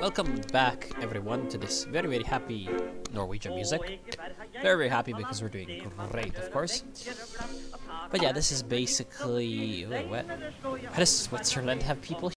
Welcome back, everyone, to this very, very happy Norwegian music. Very, very happy because we're doing great, of course. But yeah, this is basically... Wait, what? How does Switzerland have people here?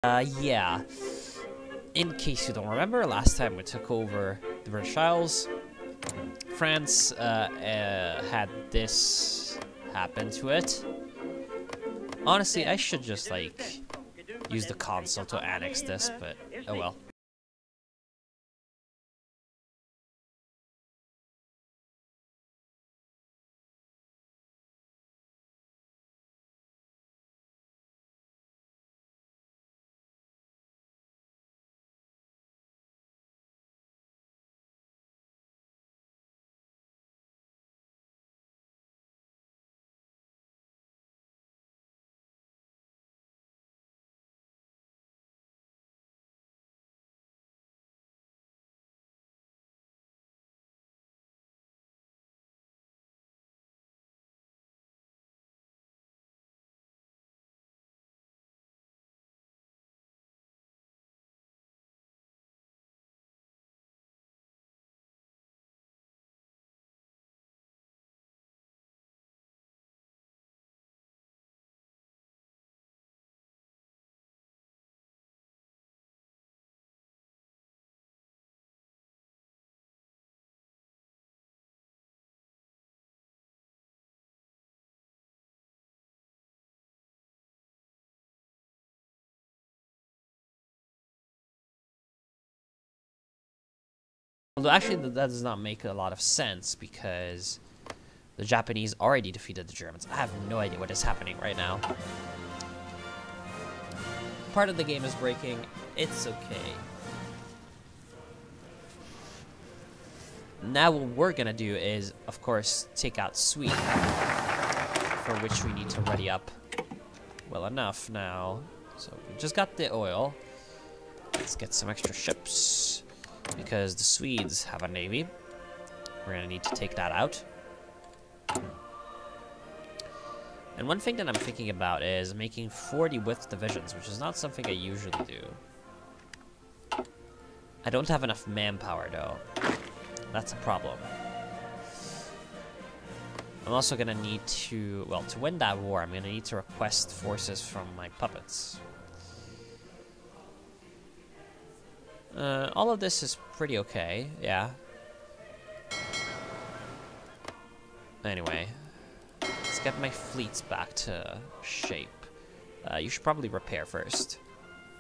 Yeah. In case you don't remember, last time we took over the British Isles, France had this happen to it. Honestly, I should just, like, use the console to annex this, but oh well. Although actually that does not make a lot of sense because the Japanese already defeated the Germans. I have no idea what is happening right now. Part of the game is breaking. It's okay. Now what we're gonna do is, of course, take out Sweden, for which we need to ready up well enough now. So we just got the oil. Let's get some extra ships. Because the Swedes have a navy. We're gonna need to take that out. And one thing that I'm thinking about is making 40 width divisions, which is not something I usually do. I don't have enough manpower though. That's a problem. I'm also gonna need to, well, to win that war, I'm gonna need to request forces from my puppets. All of this is pretty okay, yeah. Anyway, let's get my fleets back to shape. You should probably repair first.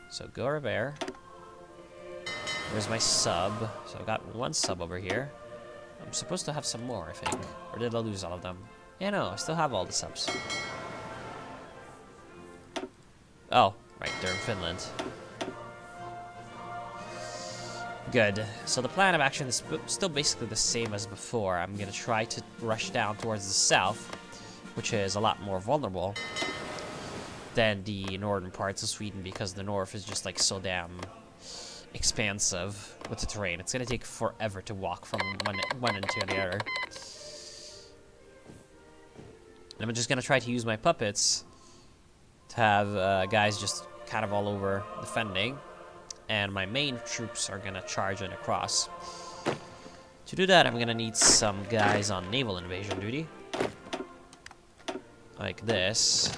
So go repair. Where's my sub? So I've got one sub over here. I'm supposed to have some more, I think. Or did I lose all of them? Yeah, no, I still have all the subs. Oh, right, they're in Finland. Good. So the plan of action is still basically the same as before. I'm going to try to rush down towards the south, which is a lot more vulnerable than the northern parts of Sweden because the north is just like so damn expansive with the terrain. It's going to take forever to walk from one end to the other. And I'm just going to try to use my puppets to have guys just kind of all over defending. And my main troops are gonna charge in across. To do that, I'm gonna need some guys on naval invasion duty. Like this.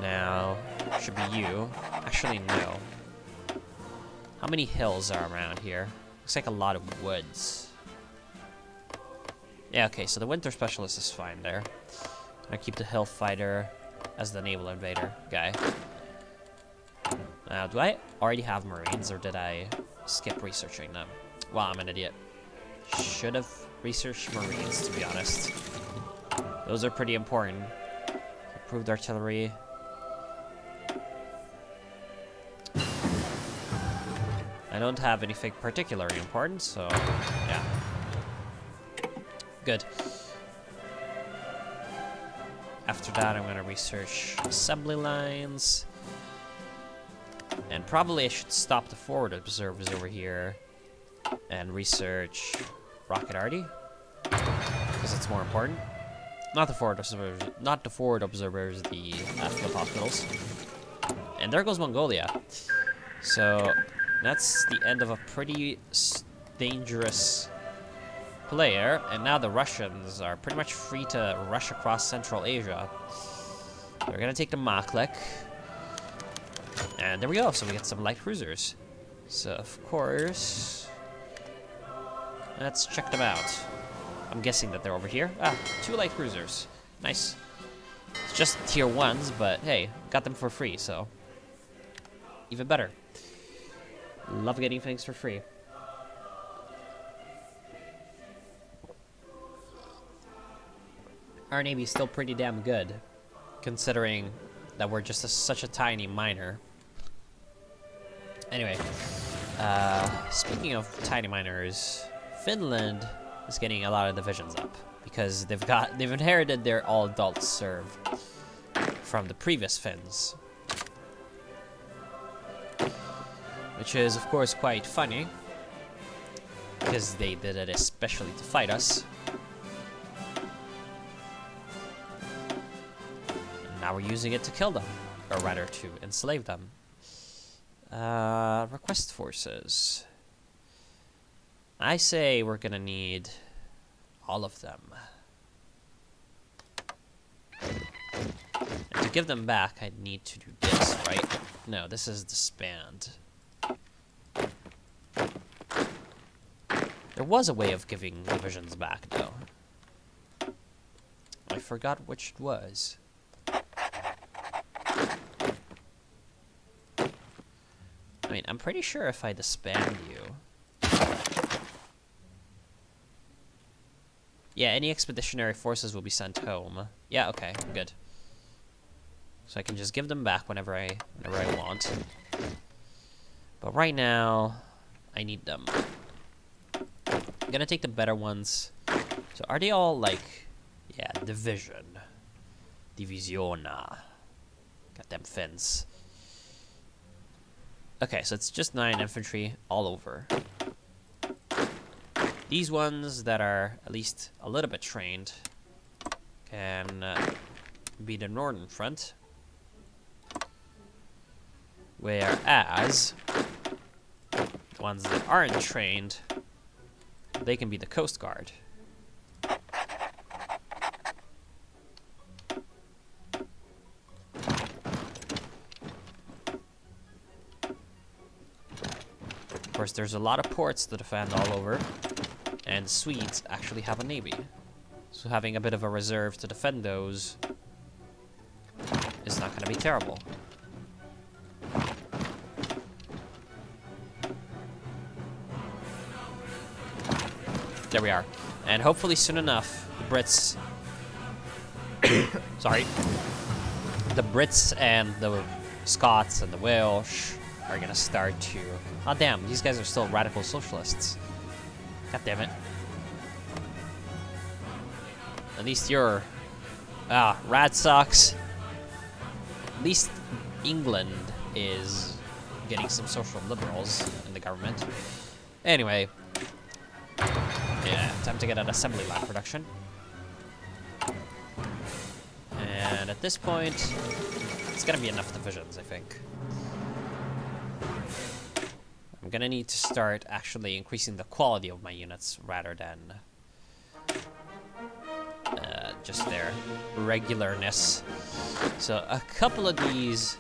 Now, should be you. Actually, no. How many hills are around here? Looks like a lot of woods. Yeah, okay, so the winter specialist is fine there. I keep the hill fighter as the naval invader guy. Do I already have Marines, or did I skip researching them? Wow, I'm an idiot. Should have researched Marines, to be honest. Those are pretty important. Improved artillery. I don't have anything particularly important, so yeah. Good. After that, I'm gonna research assembly lines. And probably I should stop the forward observers over here and research rocket arty, because it's more important. Not the forward observers, the flip hospitals. And there goes Mongolia. So that's the end of a pretty dangerous player, and now the Russians are pretty much free to rush across Central Asia. They're gonna take the Maklik. And there we go, so we get some light cruisers. So, of course, let's check them out. I'm guessing that they're over here. Ah, 2 light cruisers. Nice. It's just tier 1s, but hey, got them for free, so even better. Love getting things for free. Our Navy is still pretty damn good, considering that we're just such a tiny minor. Anyway, speaking of tiny minors, Finland is getting a lot of divisions up because they've inherited their all-adult serve from the previous Finns, which is of course quite funny because they did it especially to fight us. And now we're using it to kill them, or rather to enslave them. Request forces. I say we're gonna need all of them. And to give them back, I need to do this, right? No, this is disband. There was a way of giving divisions back, though. I forgot which it was. I mean, I'm pretty sure if I disband you... Yeah, any expeditionary forces will be sent home. Yeah, okay, good. So I can just give them back whenever I want. But right now, I need them. I'm gonna take the better ones. So are they all like... Yeah, division. Divisiona. Goddamn Finns. Okay, so it's just 9 infantry all over. These ones that are at least a little bit trained can be the northern front. Whereas the ones that aren't trained, they can be the Coast Guard. Of course, there's a lot of ports to defend all over, and the Swedes actually have a navy. So having a bit of a reserve to defend those is not going to be terrible. There we are. And hopefully soon enough, the Brits... Sorry. The Brits and the Scots and the Welsh are going to start to... Oh, damn. These guys are still radical socialists. God damn it. At least you're... Rad sucks. At least England is getting some social liberals in the government. Anyway... Yeah, time to get an assembly line production. And at this point, it's gonna be enough divisions, I think. I'm gonna need to start actually increasing the quality of my units rather than just their regularness. So a couple of these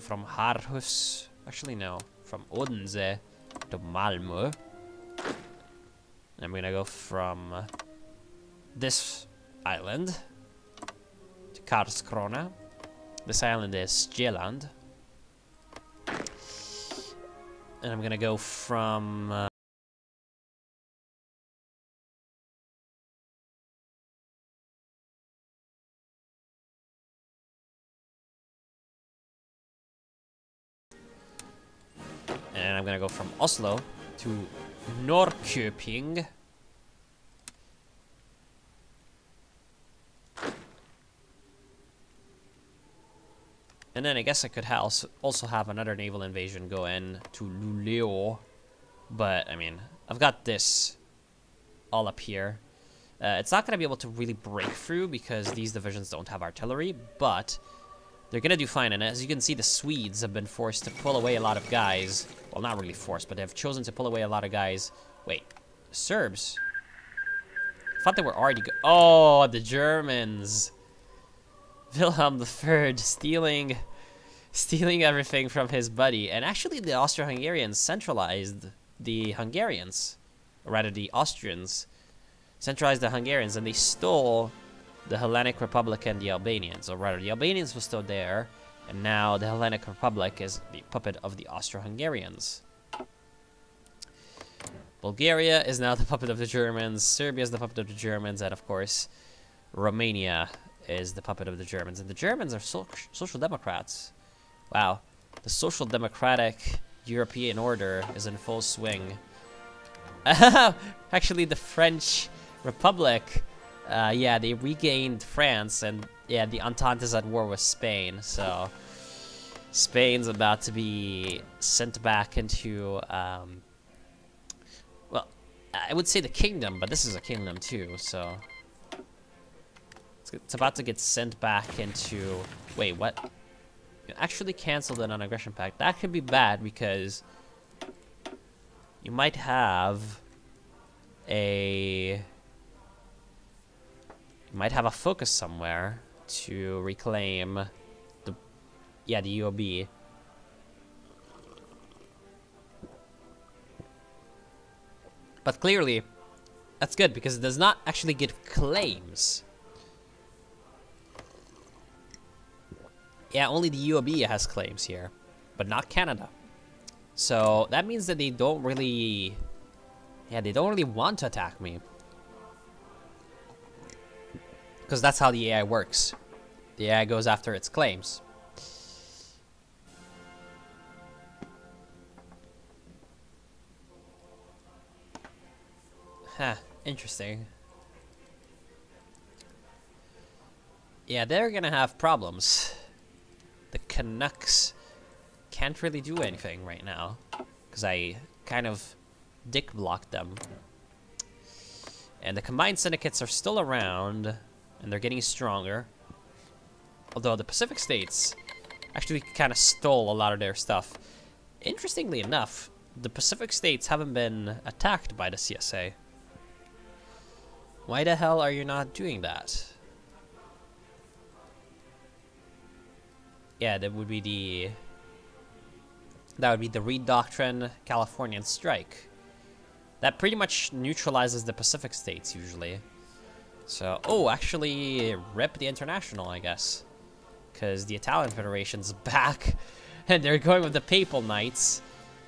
from Harhus. Actually, no. From Odense to Malmö. And I'm gonna go from this island to Karlskrona. This island is Jylland. And I'm gonna go from... and I'm gonna go from Oslo to Norrköping. And then I guess I could also have another naval invasion go in to Luleå. But, I mean, I've got this all up here. It's not going to be able to really break through because these divisions don't have artillery, but they're going to do fine. And as you can see, the Swedes have been forced to pull away a lot of guys. Well, not really forced, but they have chosen to pull away a lot of guys. Wait, Serbs? I thought they were already oh, the Germans. Wilhelm III stealing everything from his buddy. And actually, the Austro-Hungarians centralized the Hungarians. Or rather, the Austrians centralized the Hungarians, and they stole the Hellenic Republic and the Albanians. Or rather, the Albanians were still there, and now the Hellenic Republic is the puppet of the Austro-Hungarians. Bulgaria is now the puppet of the Germans. Serbia is the puppet of the Germans, and of course, Romania is the puppet of the Germans. And the Germans are social democrats. Wow. The social democratic European order is in full swing. Actually, the French Republic, yeah, they regained France, and yeah, the Entente is at war with Spain, so Spain's about to be sent back into, well, I would say the kingdom, but this is a kingdom too, so it's about to get sent back into... Wait, what? You actually canceled a non-aggression pact. That could be bad because you might have a... You might have a focus somewhere to reclaim the... Yeah, the UOB. But clearly, that's good because it does not actually give claims. Yeah, only the UOB has claims here, but not Canada. So that means that they don't really... Yeah, they don't really want to attack me. Because that's how the AI works. The AI goes after its claims. Huh, interesting. Yeah, they're gonna have problems. The Canucks can't really do anything right now because I kind of dick blocked them. And the combined syndicates are still around and they're getting stronger. Although the Pacific states actually kind of stole a lot of their stuff. Interestingly enough, the Pacific states haven't been attacked by the CSA. Why the hell are you not doing that? Yeah, that would be the Reed Doctrine Californian strike. That pretty much neutralizes the Pacific states usually. So, oh, actually, rip the International, I guess. Because the Italian Federation's back, and they're going with the Papal Knights.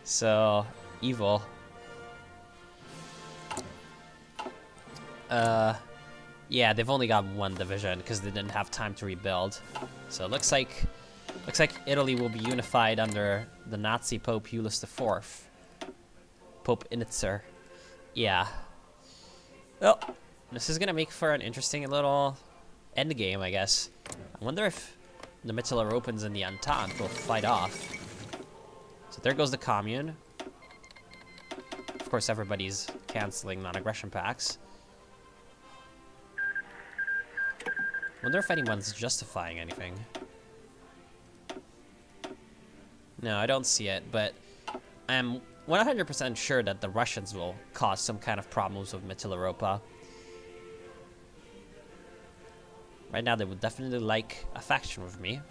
So, evil. Yeah, they've only got one division because they didn't have time to rebuild. So it looks like Italy will be unified under the Nazi Pope Julius IV. Pope Initzer. Yeah. Well, this is gonna make for an interesting little endgame, I guess. I wonder if the Mitteleuropans and the Entente will fight off. So there goes the Commune. Of course, everybody's canceling non-aggression pacts. Wonder if anyone's justifying anything. No, I don't see it, but I'm 100% sure that the Russians will cause some kind of problems with Mitteleuropa. Right now, they would definitely like a faction with me.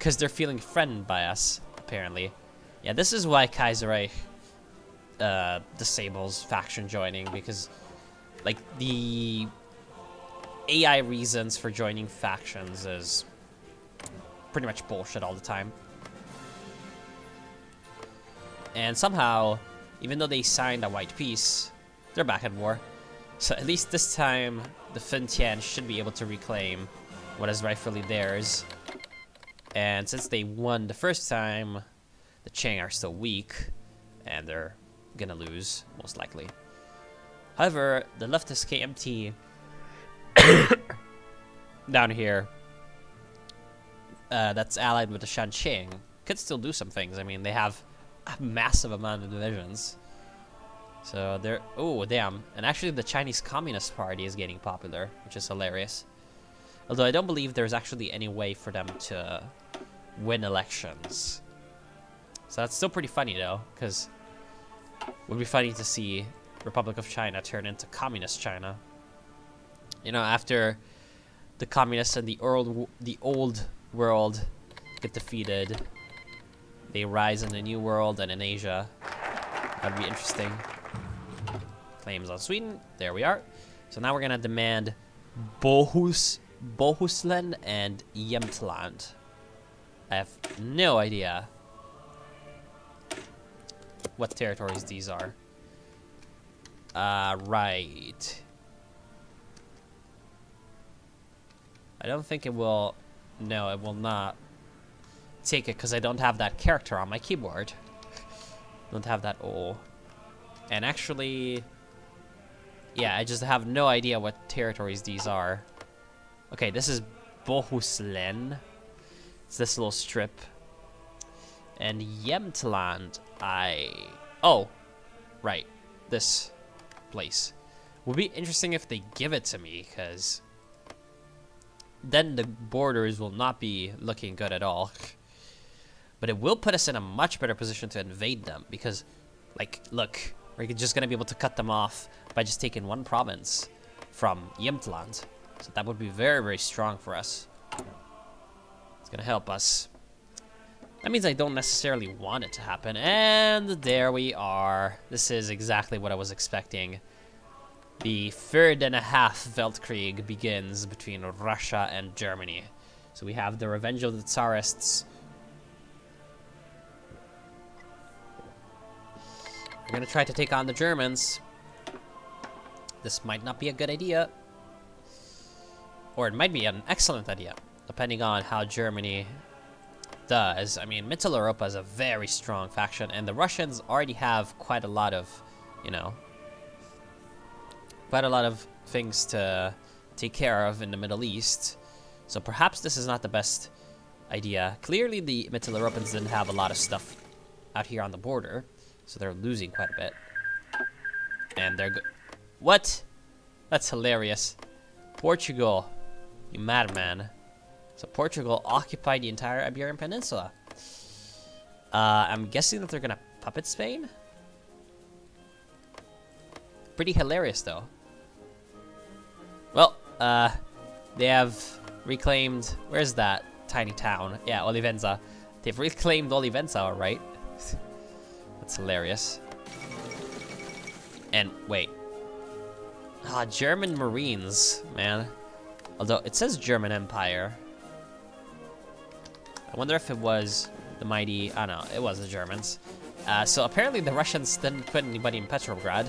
because they're feeling threatened by us, apparently. Yeah, this is why Kaiserreich disables faction joining, because, like, the AI reasons for joining factions is pretty much bullshit all the time. And somehow, even though they signed a white peace, they're back at war. So at least this time, the Fintian should be able to reclaim what is rightfully theirs. And since they won the first time, the Qing are still weak, and they're gonna lose, most likely. However, the leftist KMT down here, that's allied with the Shanqing, could still do some things. I mean, they have a massive amount of divisions. So they're... Oh, damn. And actually, the Chinese Communist Party is getting popular, which is hilarious. Although I don't believe there's actually any way for them to win elections. So that's still pretty funny, though, because it would be funny to see Republic of China turn into Communist China. You know, after the communists in the old world get defeated, they rise in the new world and in Asia. That'd be interesting. Claims on Sweden. There we are. So now we're gonna demand Bohuslän and Jämtland. I have no idea what territories these are. Right. I don't think it will... No, it will not take it because I don't have that character on my keyboard. Don't have that O. And actually... Yeah, I just have no idea what territories these are. Okay, this is Bohuslän. It's this little strip. And Jämtland, Oh, right. This place. Would be interesting if they give it to me, because then the borders will not be looking good at all. But it will put us in a much better position to invade them, because, like, look, we're just going to be able to cut them off by just taking one province from Jämtland. So that would be very, very strong for us. It's going to help us. That means I don't necessarily want it to happen. And there we are. This is exactly what I was expecting. The third and a half Weltkrieg begins between Russia and Germany. So we have the Revenge of the Tsarists. We're gonna try to take on the Germans. This might not be a good idea. Or it might be an excellent idea, depending on how Germany does. I mean, Mitteleuropa is a very strong faction, and the Russians already have quite a lot of, you know, quite a lot of things to take care of in the Middle East. So perhaps this is not the best idea. Clearly, the Mitteleuropans didn't have a lot of stuff out here on the border, so they're losing quite a bit. And they're What? That's hilarious. Portugal, you madman. So Portugal occupied the entire Iberian Peninsula. I'm guessing that they're gonna puppet Spain? Pretty hilarious, though. Well, they have reclaimed... Where's that tiny town? Yeah, Olivenza. They've reclaimed Olivenza, alright. That's hilarious. And, wait. German Marines, man. Although, it says German Empire. I wonder if it was the mighty... I don't know, it was the Germans. So apparently the Russians didn't put anybody in Petrograd.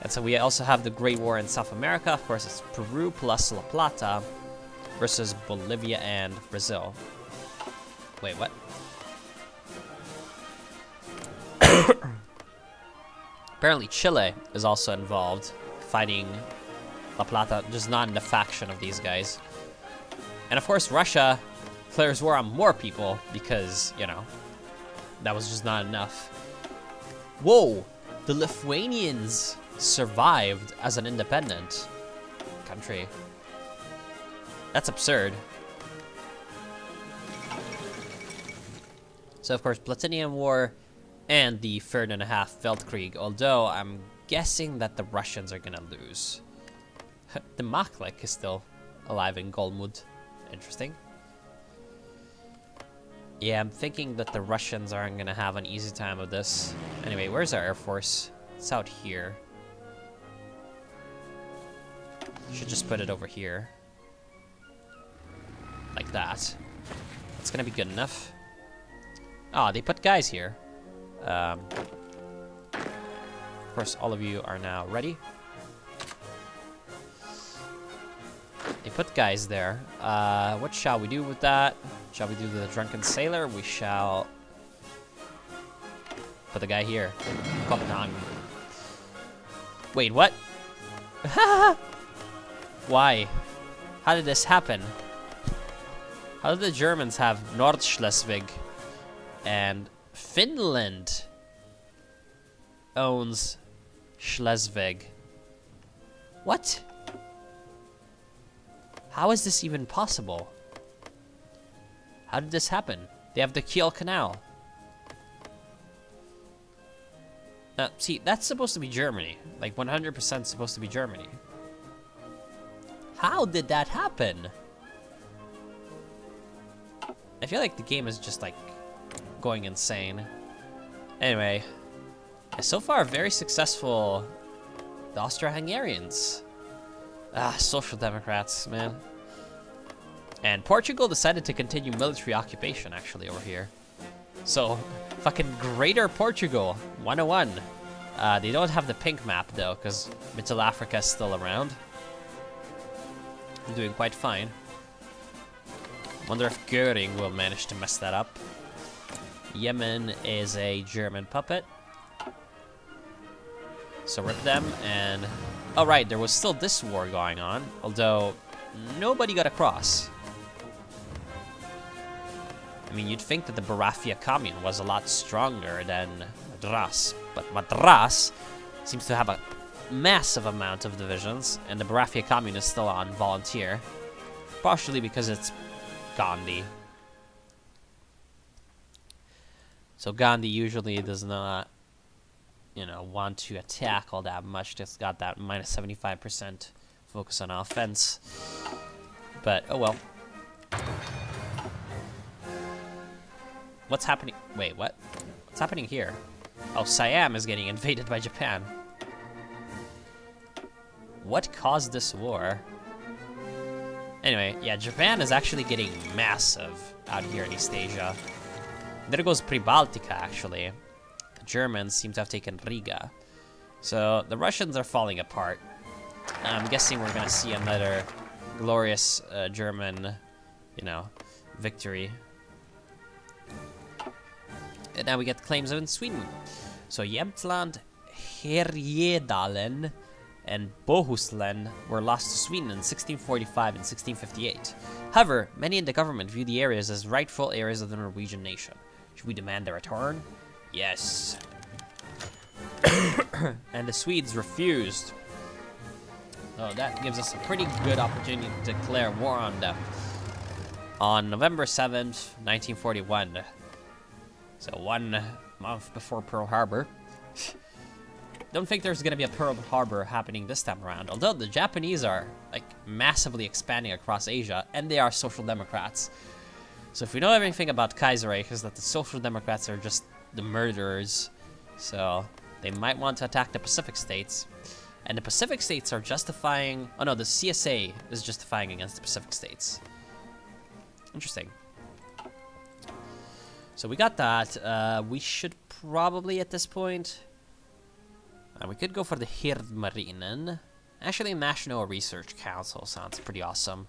And so we also have the Great War in South America. Of course, it's Peru plus La Plata versus Bolivia and Brazil. Wait, what? Apparently Chile is also involved, fighting La Plata, just not in the faction of these guys. And of course, Russia declares war on more people because, you know, that was just not enough. Whoa! The Lithuanians survived as an independent country. That's absurd. So, of course, Platinian War and the third and a half Weltkrieg, although I'm guessing that the Russians are gonna lose. The Maklik is still alive in Golmud. Interesting. Yeah, I'm thinking that the Russians aren't gonna have an easy time with this. Anyway, where's our Air Force? It's out here. Should just put it over here. Like that. That's gonna be good enough. Ah, they put guys here. Of course, all of you are now ready. They put guys there. What shall we do with that? Shall we do the drunken sailor? We shall put the guy here. Copenhagen. Wait, what? Why? How did this happen? How did the Germans have Nordschleswig and Finland owns Schleswig? What? How is this even possible? How did this happen? They have the Kiel Canal. See, that's supposed to be Germany. Like 100% supposed to be Germany. How did that happen? I feel like the game is just like going insane. Anyway, so far very successful. The Austro-Hungarians. Social Democrats, man. And Portugal decided to continue military occupation, actually, over here. So, fucking Greater Portugal, 101. They don't have the pink map, though, because Middle Africa is still around. They're doing quite fine. Wonder if Göring will manage to mess that up. Yemen is a German puppet. So rip them, and... Oh, right, there was still this war going on, although nobody got across. I mean, you'd think that the Barafia Commune was a lot stronger than Madras, but Madras seems to have a massive amount of divisions, and the Barafia Commune is still on volunteer, partially because it's Gandhi. So Gandhi usually does not, you know, want to attack all that much. Just got that minus 75% focus on offense. But, oh well. What's happening? Wait, what? What's happening here? Oh, Siam is getting invaded by Japan. What caused this war? Anyway, yeah, Japan is actually getting massive out here in East Asia. There goes Pribaltica, actually. The Germans seem to have taken Riga. So the Russians are falling apart. I'm guessing we're gonna see another glorious German, you know, victory. And now we get claims in Sweden. So Jämtland, Härjedalen, and Bohuslän were lost to Sweden in 1645 and 1658. However, many in the government view the areas as rightful areas of the Norwegian nation. Should we demand their return? Yes. And the Swedes refused. So that gives us a pretty good opportunity to declare war on them. On November 7th, 1941. So 1 month before Pearl Harbor. Don't think there's gonna be a Pearl Harbor happening this time around, although the Japanese are like massively expanding across Asia, and they are social democrats. So if we know anything about Kaiserreich, is that the social democrats are just the murderers. So they might want to attack the Pacific states, and the Pacific states are justifying. Oh no, the CSA is justifying against the Pacific states. Interesting. So we got that. We should probably at this point. We could go for the Hirdmarinen. Actually, National Research Council sounds pretty awesome.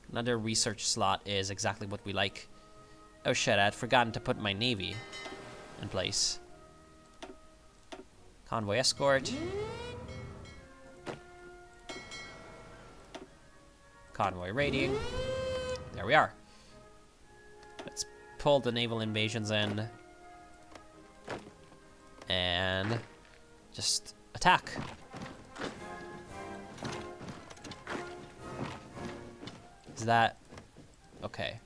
Another research slot is exactly what we like. Oh shit, I had forgotten to put my navy in place. Convoy escort. Convoy raiding. There we are. Let's pull the naval invasions in. And just attack. Is that okay?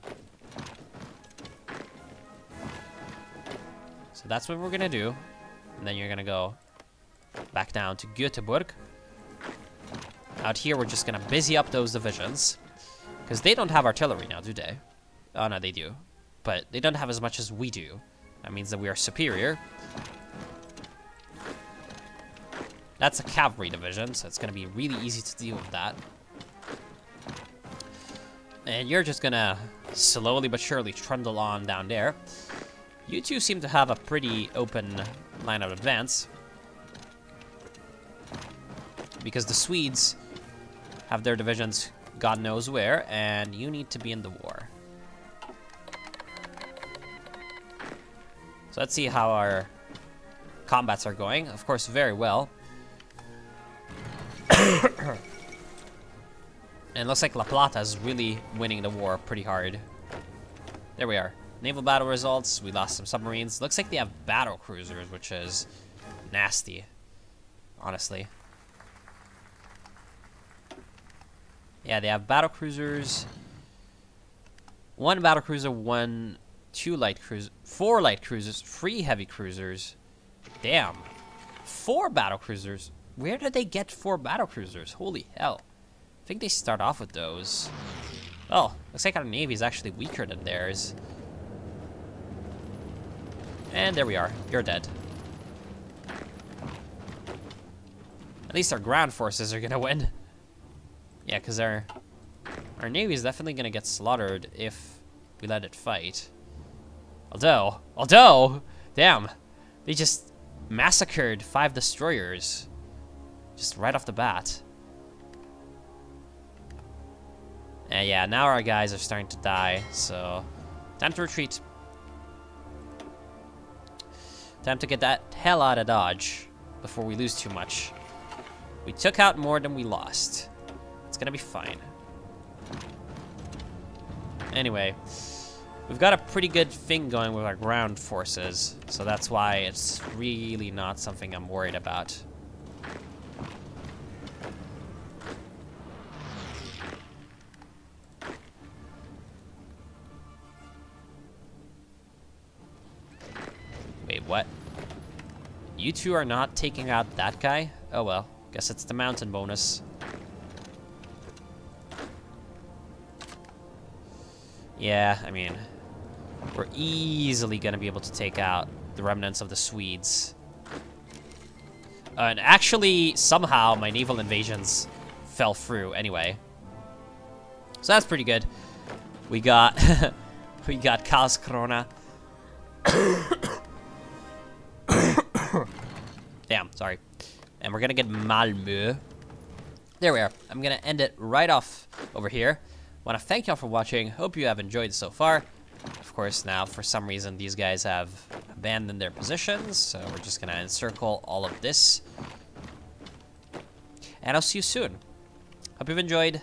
So that's what we're gonna do, and then you're gonna go back down to Göteborg. Out here, we're just gonna busy up those divisions because they don't have artillery now, do they? Oh no, they do. but they don't have as much as we do. That means that we are superior. That's a cavalry division, so it's going to be really easy to deal with that. And you're just going to slowly but surely trundle on down there. You two seem to have a pretty open line of advance, because the Swedes have their divisions God knows where, and you need to be in the war. So let's see how our combats are going. Of course, very well. And it looks like La Plata is really winning the war pretty hard. There we are. Naval battle results. We lost some submarines. Looks like they have battle cruisers, which is nasty, honestly. Yeah, they have battle cruisers. 1 battle cruiser, 2 light cruisers, 4 light cruisers, 3 heavy cruisers. Damn. 4 battle cruisers. Where did they get 4 battle cruisers? Holy hell. I think they start off with those. Oh, looks like our navy is actually weaker than theirs. And there we are. You're dead. At least our ground forces are gonna win. Yeah, because our navy is definitely gonna get slaughtered if we let it fight. Although, damn, they just massacred 5 destroyers, just right off the bat. And yeah, now our guys are starting to die, so time to retreat. Time to get that hell out of Dodge before we lose too much. We took out more than we lost. It's gonna be fine. Anyway, we've got a pretty good thing going with our ground forces, so that's why it's really not something I'm worried about. Wait, what? You two are not taking out that guy? Oh well, guess it's the mountain bonus. Yeah, I mean, we're easily gonna be able to take out the remnants of the Swedes. And actually, somehow, my naval invasions fell through anyway. So that's pretty good. We got, we got Karlskrona. Damn, sorry. And we're gonna get Malmö. There we are. I'm gonna end it right off over here. Want to thank y'all for watching. Hope you have enjoyed so far. Of course, now for some reason these guys have abandoned their positions, so we're just gonna encircle all of this. And I'll see you soon. Hope you've enjoyed.